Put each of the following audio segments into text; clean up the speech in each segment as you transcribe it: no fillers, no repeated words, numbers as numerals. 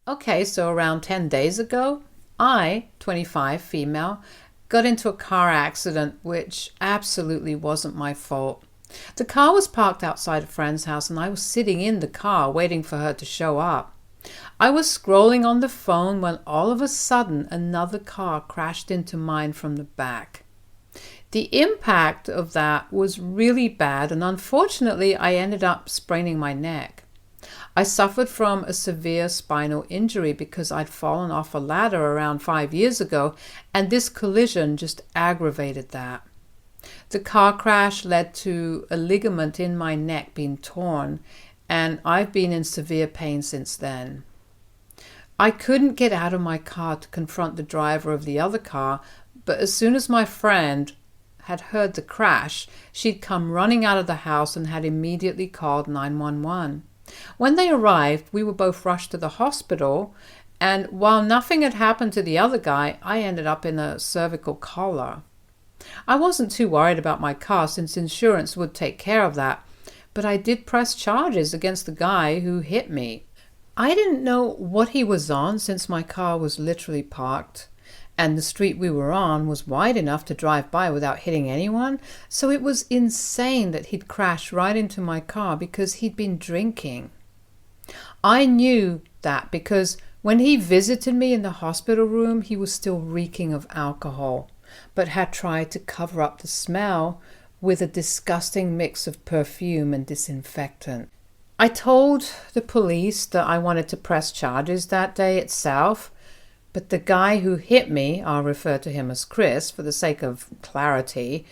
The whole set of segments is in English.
Okay, so around 10 days ago, I, 25, female, got into a car accident which absolutely wasn't my fault. The car was parked outside a friend's house and I was sitting in the car waiting for her to show up. I was scrolling on the phone when all of a sudden another car crashed into mine from the back. The impact of that was really bad, and unfortunately I ended up spraining my neck. I suffered from a severe spinal injury because I'd fallen off a ladder around 5 years ago, and this collision just aggravated that. The car crash led to a ligament in my neck being torn, and I've been in severe pain since then. I couldn't get out of my car to confront the driver of the other car, but as soon as my friend had heard the crash, she'd come running out of the house and had immediately called 911. When they arrived, we were both rushed to the hospital, and while nothing had happened to the other guy, I ended up in a cervical collar. I wasn't too worried about my car since insurance would take care of that, but I did press charges against the guy who hit me. I didn't know what he was on since my car was literally parked, and the street we were on was wide enough to drive by without hitting anyone, so it was insane that he'd crash right into my car because he'd been drinking. I knew that because when he visited me in the hospital room, he was still reeking of alcohol, but had tried to cover up the smell with a disgusting mix of perfume and disinfectant. I told the police that I wanted to press charges that day itself, but the guy who hit me, I'll refer to him as Chris for the sake of clarity,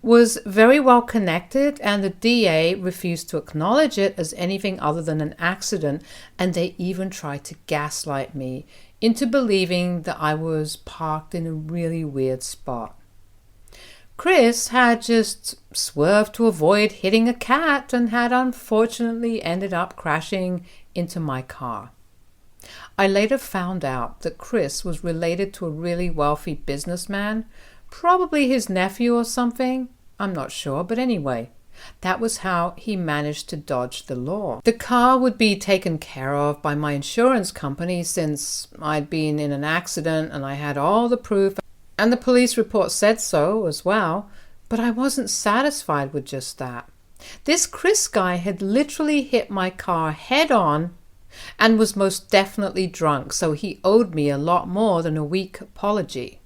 was very well connected, and the DA refused to acknowledge it as anything other than an accident, and they even tried to gaslight me into believing that I was parked in a really weird spot. Chris had just swerved to avoid hitting a cat and had unfortunately ended up crashing into my car. I later found out that Chris was related to a really wealthy businessman, probably his nephew or something, I'm not sure, but anyway, that was how he managed to dodge the law. The car would be taken care of by my insurance company since I'd been in an accident and I had all the proof, and the police report said so as well, but I wasn't satisfied with just that. This Chris guy had literally hit my car head on and was most definitely drunk, so he owed me a lot more than a weak apology.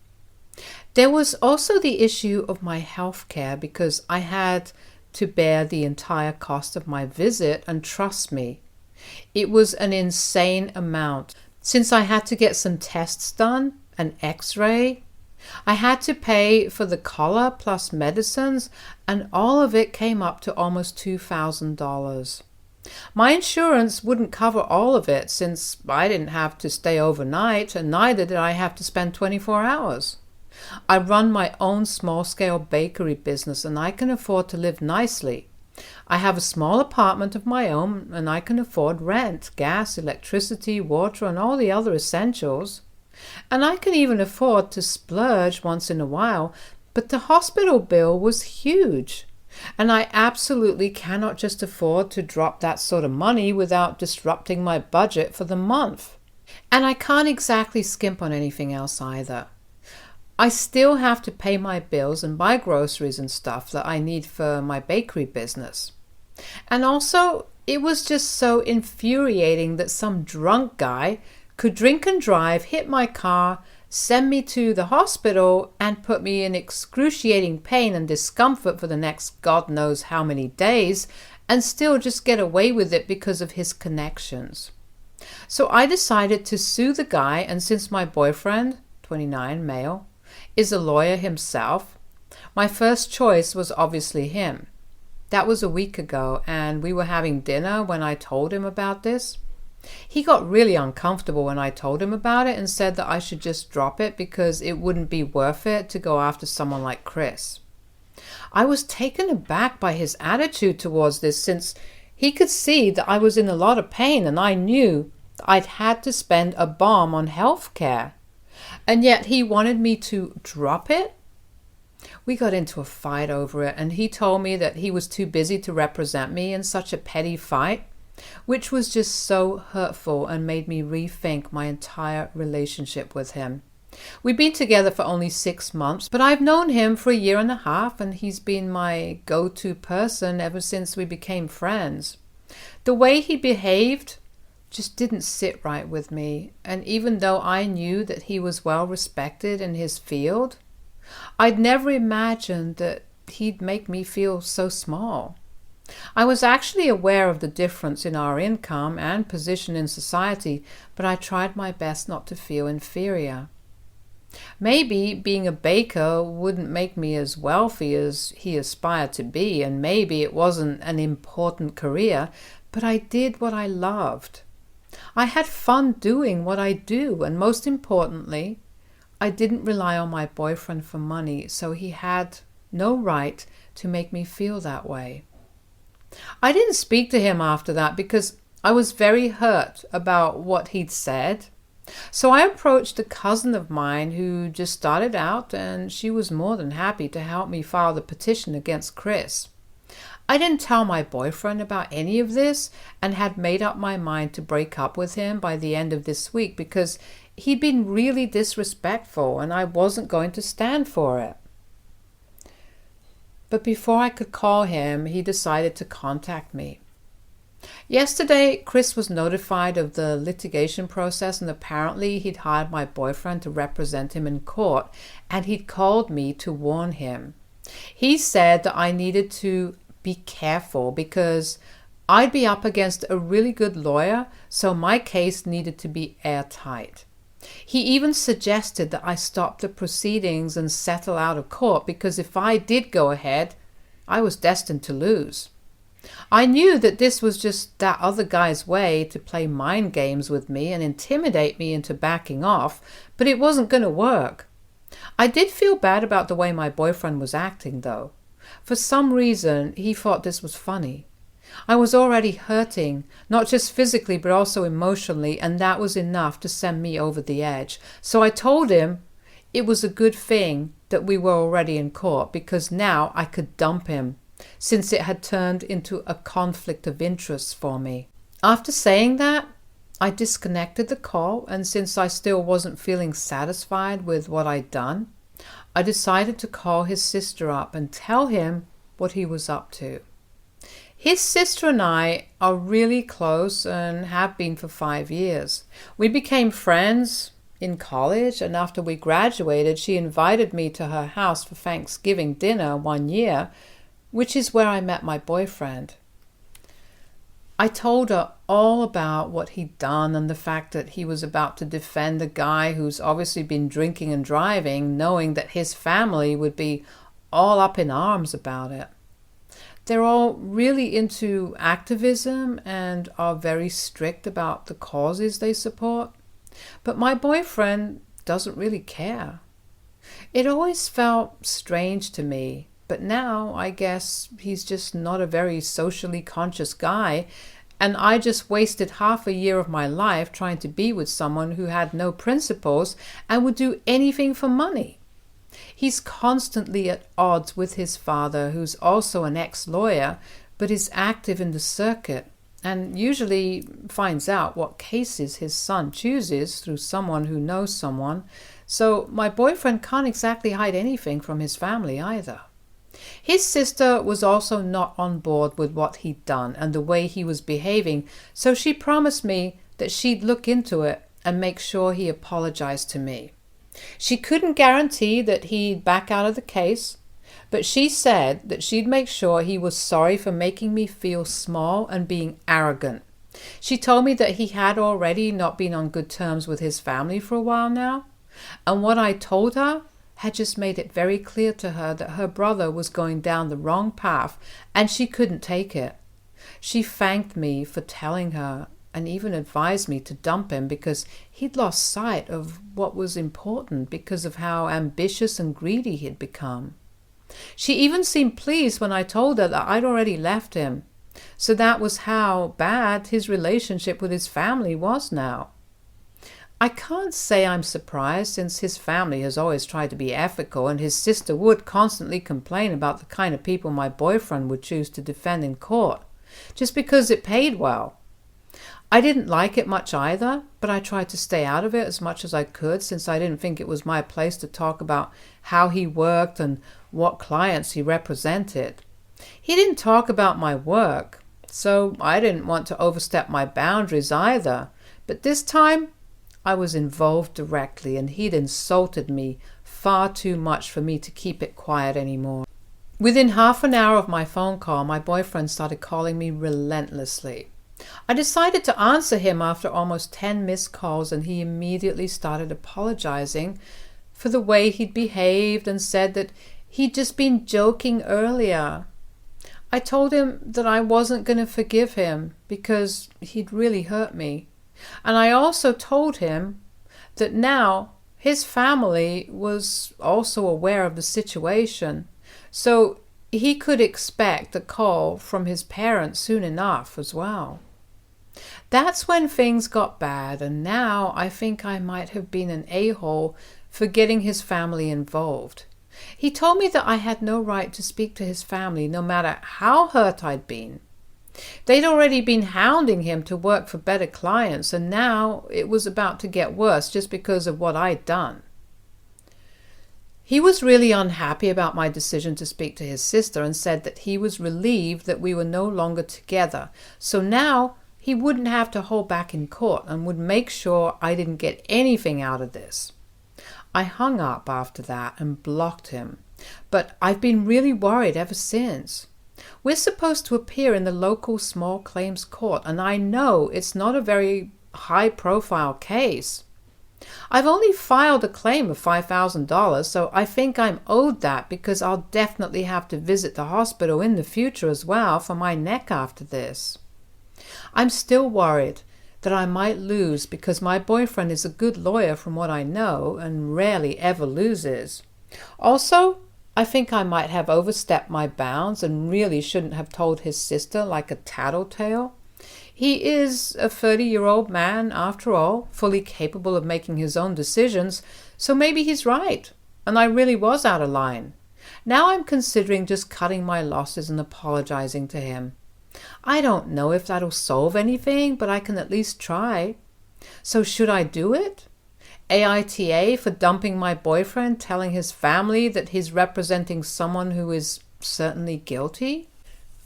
There was also the issue of my health care because I had to bear the entire cost of my visit, and trust me, it was an insane amount. Since I had to get some tests done, an x-ray, I had to pay for the collar plus medicines, and all of it came up to almost $2,000. My insurance wouldn't cover all of it since I didn't have to stay overnight, and neither did I have to spend 24 hours. I run my own small-scale bakery business and I can afford to live nicely. I have a small apartment of my own and I can afford rent, gas, electricity, water, and all the other essentials. And I can even afford to splurge once in a while, but the hospital bill was huge. And I absolutely cannot just afford to drop that sort of money without disrupting my budget for the month. And I can't exactly skimp on anything else either. I still have to pay my bills and buy groceries and stuff that I need for my bakery business. And also, it was just so infuriating that some drunk guy could drink and drive, hit my car, send me to the hospital, and put me in excruciating pain and discomfort for the next God knows how many days, and still just get away with it because of his connections. So I decided to sue the guy, and since my boyfriend, 29, male, is a lawyer himself, my first choice was obviously him. That was a week ago, and we were having dinner when I told him about this. He got really uncomfortable when I told him about it and said that I should just drop it because it wouldn't be worth it to go after someone like Chris. I was taken aback by his attitude towards this since he could see that I was in a lot of pain and I knew that I'd had to spend a bomb on health care. And yet he wanted me to drop it? We got into a fight over it and he told me that he was too busy to represent me in such a petty fight. which was just so hurtful and made me rethink my entire relationship with him. We've been together for only 6 months, but I've known him for a year and a half, and he's been my go-to person ever since we became friends. The way he behaved just didn't sit right with me, and even though I knew that he was well respected in his field, I'd never imagined that he'd make me feel so small. I was actually aware of the difference in our income and position in society, but I tried my best not to feel inferior. Maybe being a baker wouldn't make me as wealthy as he aspired to be, and maybe it wasn't an important career, but I did what I loved. I had fun doing what I do, and most importantly, I didn't rely on my boyfriend for money, so he had no right to make me feel that way. I didn't speak to him after that because I was very hurt about what he'd said. So I approached a cousin of mine who just started out, and she was more than happy to help me file the petition against Chris. I didn't tell my boyfriend about any of this and had made up my mind to break up with him by the end of this week because he'd been really disrespectful and I wasn't going to stand for it. But before I could call him, he decided to contact me. Yesterday, Chris was notified of the litigation process, and apparently he'd hired my boyfriend to represent him in court, and he'd called me to warn him. He said that I needed to be careful because I'd be up against a really good lawyer, so my case needed to be airtight. He even suggested that I stop the proceedings and settle out of court because if I did go ahead, I was destined to lose. I knew that this was just that other guy's way to play mind games with me and intimidate me into backing off, but it wasn't going to work. I did feel bad about the way my boyfriend was acting, though. For some reason, he thought this was funny. I was already hurting, not just physically but also emotionally, and that was enough to send me over the edge. So I told him it was a good thing that we were already in court because now I could dump him, since it had turned into a conflict of interest for me. After saying that, I disconnected the call, and since I still wasn't feeling satisfied with what I'd done, I decided to call his sister up and tell him what he was up to. His sister and I are really close and have been for 5 years. We became friends in college, and after we graduated, she invited me to her house for Thanksgiving dinner one year, which is where I met my boyfriend. I told her all about what he'd done and the fact that he was about to defend a guy who's obviously been drinking and driving, knowing that his family would be all up in arms about it. They're all really into activism and are very strict about the causes they support. But my boyfriend doesn't really care. It always felt strange to me. But now, I guess, he's just not a very socially conscious guy, and I just wasted half a year of my life trying to be with someone who had no principles and would do anything for money. He's constantly at odds with his father, who's also an ex-lawyer, but is active in the circuit, and usually finds out what cases his son chooses through someone who knows someone, so my boyfriend can't exactly hide anything from his family either. His sister was also not on board with what he'd done and the way he was behaving, so she promised me that she'd look into it and make sure he apologized to me. She couldn't guarantee that he'd back out of the case, but she said that she'd make sure he was sorry for making me feel small and being arrogant. She told me that he had already not been on good terms with his family for a while now, and what I told her had just made it very clear to her that her brother was going down the wrong path and she couldn't take it. She thanked me for telling her and even advised me to dump him because he'd lost sight of what was important because of how ambitious and greedy he'd become. She even seemed pleased when I told her that I'd already left him. So that was how bad his relationship with his family was now. I can't say I'm surprised, since his family has always tried to be ethical, and his sister would constantly complain about the kind of people my boyfriend would choose to defend in court, just because it paid well. I didn't like it much either, but I tried to stay out of it as much as I could since I didn't think it was my place to talk about how he worked and what clients he represented. He didn't talk about my work, so I didn't want to overstep my boundaries either. But this time, I was involved directly, and he'd insulted me far too much for me to keep it quiet anymore. Within half an hour of my phone call, my boyfriend started calling me relentlessly. I decided to answer him after almost 10 missed calls, and he immediately started apologizing for the way he'd behaved and said that he'd just been joking earlier. I told him that I wasn't going to forgive him because he'd really hurt me. And I also told him that now his family was also aware of the situation, so he could expect a call from his parents soon enough as well. That's when things got bad, and now I think I might have been an a-hole for getting his family involved. He told me that I had no right to speak to his family no matter how hurt I'd been. They'd already been hounding him to work for better clients, and now it was about to get worse just because of what I'd done. He was really unhappy about my decision to speak to his sister and said that he was relieved that we were no longer together, so now he wouldn't have to hold back in court and would make sure I didn't get anything out of this. I hung up after that and blocked him, but I've been really worried ever since. We're supposed to appear in the local small claims court, and I know it's not a very high-profile case. I've only filed a claim of $5,000, so I think I'm owed that because I'll definitely have to visit the hospital in the future as well for my neck after this. I'm still worried that I might lose because my boyfriend is a good lawyer from what I know and rarely ever loses. Also, I think I might have overstepped my bounds and really shouldn't have told his sister like a tattletale. He is a 30-year-old man, after all, fully capable of making his own decisions, so maybe he's right, and I really was out of line. Now I'm considering just cutting my losses and apologizing to him. I don't know if that'll solve anything, but I can at least try. So should I do it? AITA for dumping my boyfriend, telling his family that he's representing someone who is certainly guilty?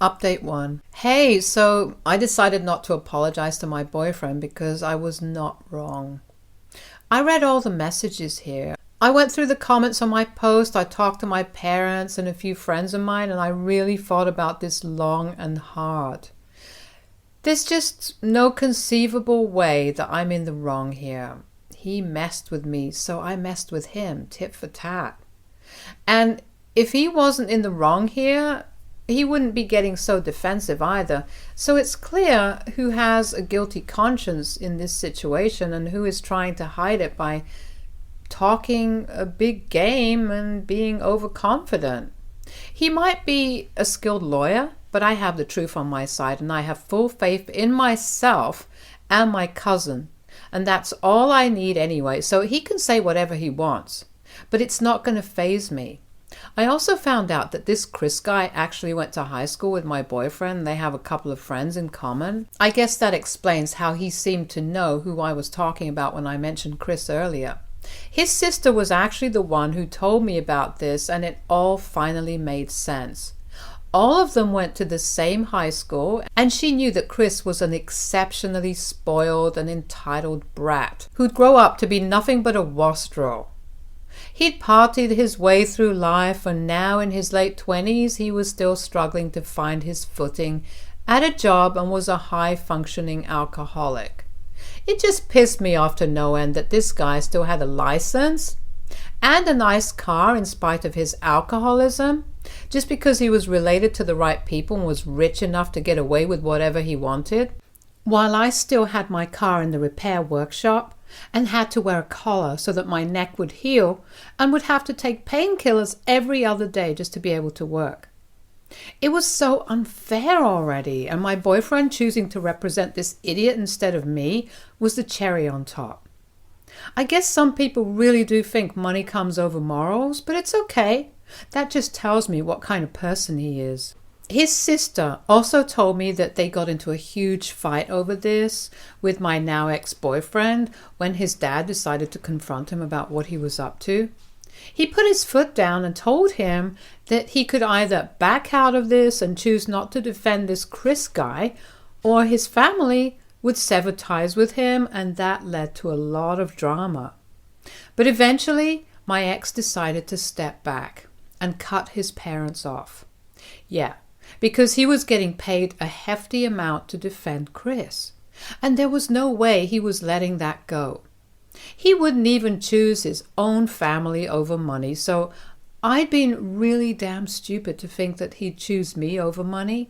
Update 1. Hey, so I decided not to apologize to my boyfriend because I was not wrong. I read all the messages here. I went through the comments on my post, I talked to my parents and a few friends of mine, and I really thought about this long and hard. There's just no conceivable way that I'm in the wrong here. He messed with me, so I messed with him, tit for tat. And if he wasn't in the wrong here, he wouldn't be getting so defensive either. So it's clear who has a guilty conscience in this situation and who is trying to hide it by talking a big game and being overconfident. He might be a skilled lawyer, but I have the truth on my side, and I have full faith in myself and my cousin. And that's all I need anyway, so he can say whatever he wants. But it's not going to faze me. I also found out that this Chris guy actually went to high school with my boyfriend. They have a couple of friends in common. I guess that explains how he seemed to know who I was talking about when I mentioned Chris earlier. His sister was actually the one who told me about this, and it all finally made sense. All of them went to the same high school, and she knew that Chris was an exceptionally spoiled and entitled brat who'd grow up to be nothing but a wastrel. He'd partied his way through life, and now in his late 20s he was still struggling to find his footing at a job and was a high-functioning alcoholic. It just pissed me off to no end that this guy still had a license and a nice car in spite of his alcoholism, just because he was related to the right people and was rich enough to get away with whatever he wanted, while I still had my car in the repair workshop and had to wear a collar so that my neck would heal and would have to take painkillers every other day just to be able to work. It was so unfair already, and my boyfriend choosing to represent this idiot instead of me was the cherry on top. I guess some people really do think money comes over morals, but it's okay. That just tells me what kind of person he is. His sister also told me that they got into a huge fight over this with my now ex-boyfriend when his dad decided to confront him about what he was up to. He put his foot down and told him that he could either back out of this and choose not to defend this Chris guy, or his family would sever ties with him, and that led to a lot of drama. But eventually, my ex decided to step back and cut his parents off. Yeah, because he was getting paid a hefty amount to defend Chris, and there was no way he was letting that go. He wouldn't even choose his own family over money, so I'd been really damn stupid to think that he'd choose me over money.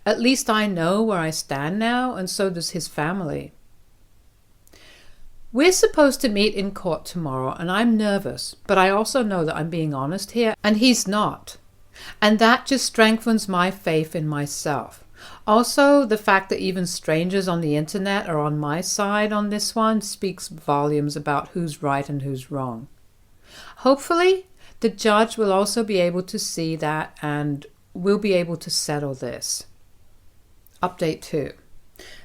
At least I know where I stand now, and so does his family. We're supposed to meet in court tomorrow, and I'm nervous, but I also know that I'm being honest here, and he's not. And that just strengthens my faith in myself. Also, the fact that even strangers on the internet are on my side on this one speaks volumes about who's right and who's wrong. Hopefully, the judge will also be able to see that and we'll be able to settle this. Update 2.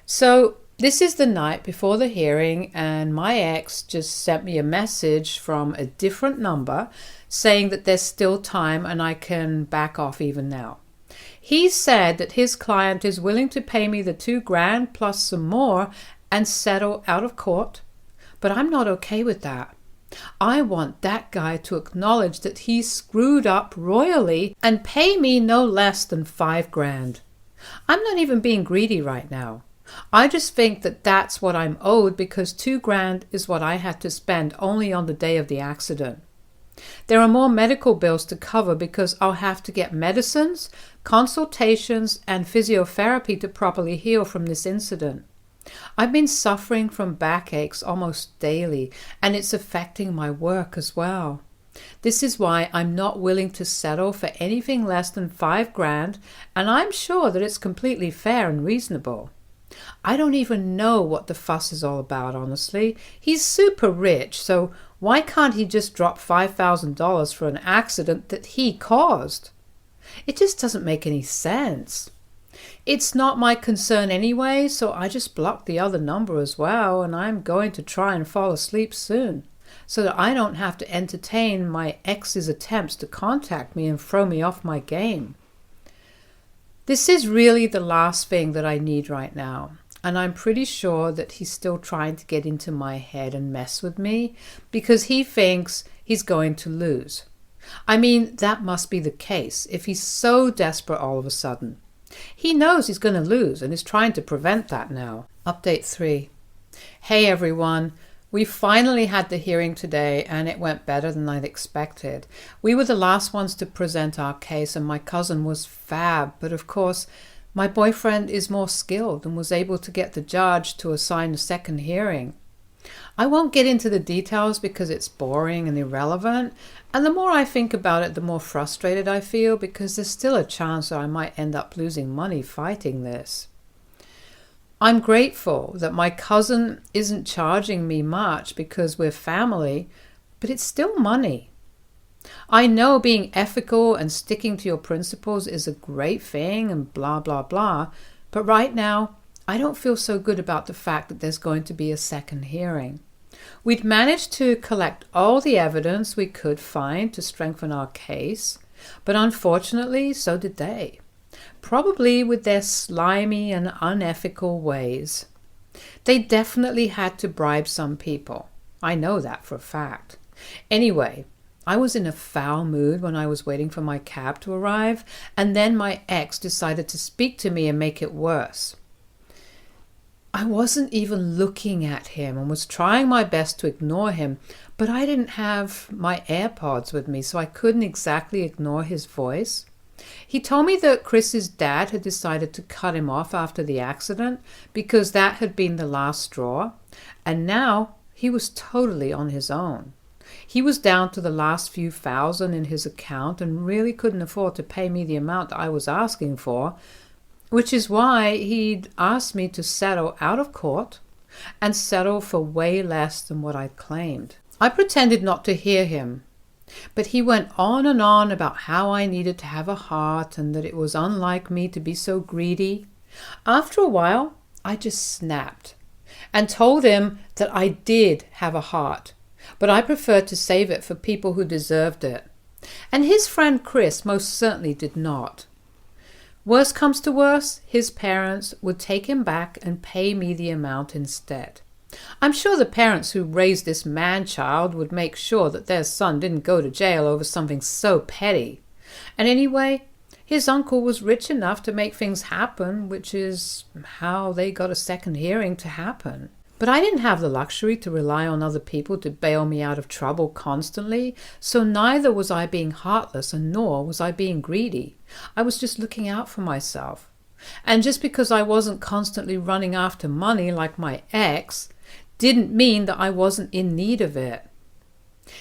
So, this is the night before the hearing, and my ex just sent me a message from a different number saying that there's still time and I can back off even now. He said that his client is willing to pay me the $2,000 plus some more and settle out of court, but I'm not okay with that. I want that guy to acknowledge that he screwed up royally and pay me no less than $5,000. I'm not even being greedy right now. I just think that that's what I'm owed because $2,000 is what I had to spend only on the day of the accident. There are more medical bills to cover because I'll have to get medicines, consultations, and physiotherapy to properly heal from this incident. I've been suffering from backaches almost daily, and it's affecting my work as well. This is why I'm not willing to settle for anything less than $5,000, and I'm sure that it's completely fair and reasonable. I don't even know what the fuss is all about, honestly. He's super rich, so why can't he just drop $5,000 for an accident that he caused? It just doesn't make any sense. It's not my concern anyway, so I just blocked the other number as well, and I'm going to try and fall asleep soon, so that I don't have to entertain my ex's attempts to contact me and throw me off my game. This is really the last thing that I need right now, and I'm pretty sure that he's still trying to get into my head and mess with me because he thinks he's going to lose. I mean, that must be the case if he's so desperate all of a sudden. He knows he's going to lose and is trying to prevent that now. Update 3. Hey everyone. We finally had the hearing today and it went better than I'd expected. We were the last ones to present our case and my cousin was fab, but of course my boyfriend is more skilled and was able to get the judge to assign a second hearing. I won't get into the details because it's boring and irrelevant, and the more I think about it, the more frustrated I feel because there's still a chance that I might end up losing money fighting this. I'm grateful that my cousin isn't charging me much because we're family, but it's still money. I know being ethical and sticking to your principles is a great thing and blah, blah, blah, but right now, I don't feel so good about the fact that there's going to be a second hearing. We'd managed to collect all the evidence we could find to strengthen our case, but unfortunately, so did they. Probably with their slimy and unethical ways. They definitely had to bribe some people. I know that for a fact. Anyway, I was in a foul mood when I was waiting for my cab to arrive, and then my ex decided to speak to me and make it worse. I wasn't even looking at him and was trying my best to ignore him, but I didn't have my AirPods with me, so I couldn't exactly ignore his voice. He told me that Chris's dad had decided to cut him off after the accident because that had been the last straw, and now he was totally on his own. He was down to the last few thousand in his account and really couldn't afford to pay me the amount that I was asking for, which is why he'd asked me to settle out of court and settle for way less than what I'd claimed. I pretended not to hear him But he went on and on about how I needed to have a heart and that it was unlike me to be so greedy. After a while, I just snapped and told him that I did have a heart, but I preferred to save it for people who deserved it. And his friend Chris most certainly did not. Worst comes to worst, his parents would take him back and pay me the amount instead. I'm sure the parents who raised this man-child would make sure that their son didn't go to jail over something so petty. And anyway, his uncle was rich enough to make things happen, which is how they got a second hearing to happen. But I didn't have the luxury to rely on other people to bail me out of trouble constantly, so neither was I being heartless and nor was I being greedy. I was just looking out for myself. And just because I wasn't constantly running after money like my ex, didn't mean that I wasn't in need of it.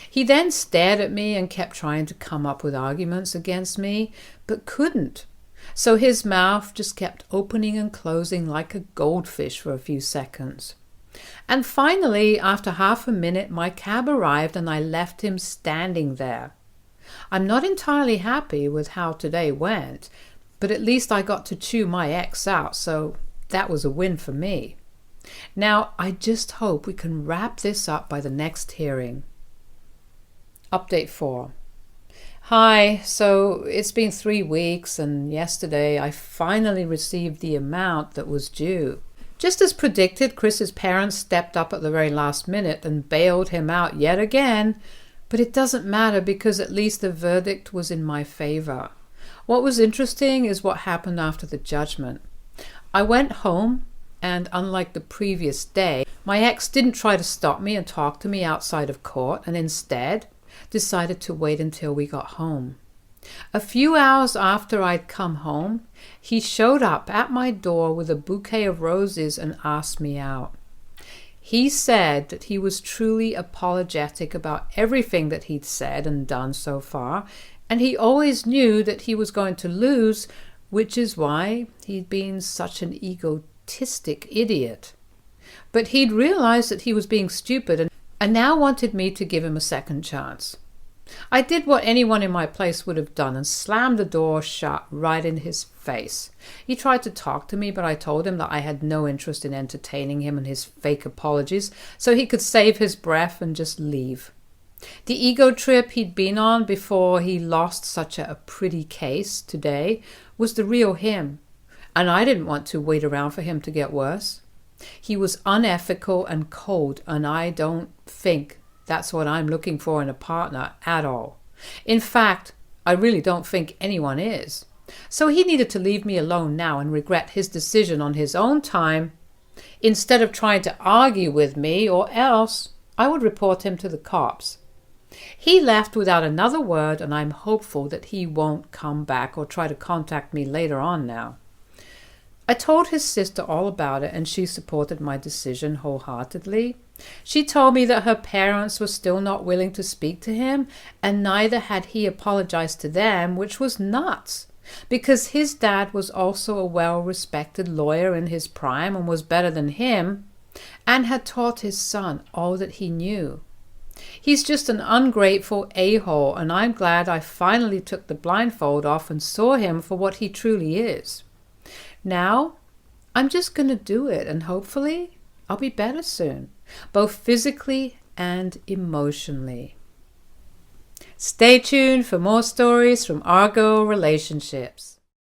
He then stared at me and kept trying to come up with arguments against me, but couldn't. So his mouth just kept opening and closing like a goldfish for a few seconds. And finally, after half a minute, my cab arrived and I left him standing there. I'm not entirely happy with how today went, but at least I got to chew my ex out, so that was a win for me. Now, I just hope we can wrap this up by the next hearing. Update 4. Hi, so it's been 3 weeks and yesterday I finally received the amount that was due. Just as predicted, Chris's parents stepped up at the very last minute and bailed him out yet again, but it doesn't matter because at least the verdict was in my favor. What was interesting is what happened after the judgment. I went home, and unlike the previous day, my ex didn't try to stop me and talk to me outside of court, and instead decided to wait until we got home. A few hours after I'd come home, he showed up at my door with a bouquet of roses and asked me out. He said that he was truly apologetic about everything that he'd said and done so far, and he always knew that he was going to lose, which is why he'd been such an egotistic idiot. But he'd realized that he was being stupid and now wanted me to give him a second chance. I did what anyone in my place would have done and slammed the door shut right in his face. He tried to talk to me, but I told him that I had no interest in entertaining him and his fake apologies, so he could save his breath and just leave. The ego trip he'd been on before he lost such a pretty case today was the real him, and I didn't want to wait around for him to get worse. He was unethical and cold, and I don't think that's what I'm looking for in a partner at all. In fact, I really don't think anyone is. So he needed to leave me alone now and regret his decision on his own time instead of trying to argue with me, or else I would report him to the cops. He left without another word, and I'm hopeful that he won't come back or try to contact me later on now. I told his sister all about it, and she supported my decision wholeheartedly. She told me that her parents were still not willing to speak to him, and neither had he apologized to them, which was nuts, because his dad was also a well-respected lawyer in his prime and was better than him, and had taught his son all that he knew. He's just an ungrateful a-hole, and I'm glad I finally took the blindfold off and saw him for what he truly is. Now, I'm just going to do it, and hopefully I'll be better soon, both physically and emotionally. Stay tuned for more stories from Argo Relationships.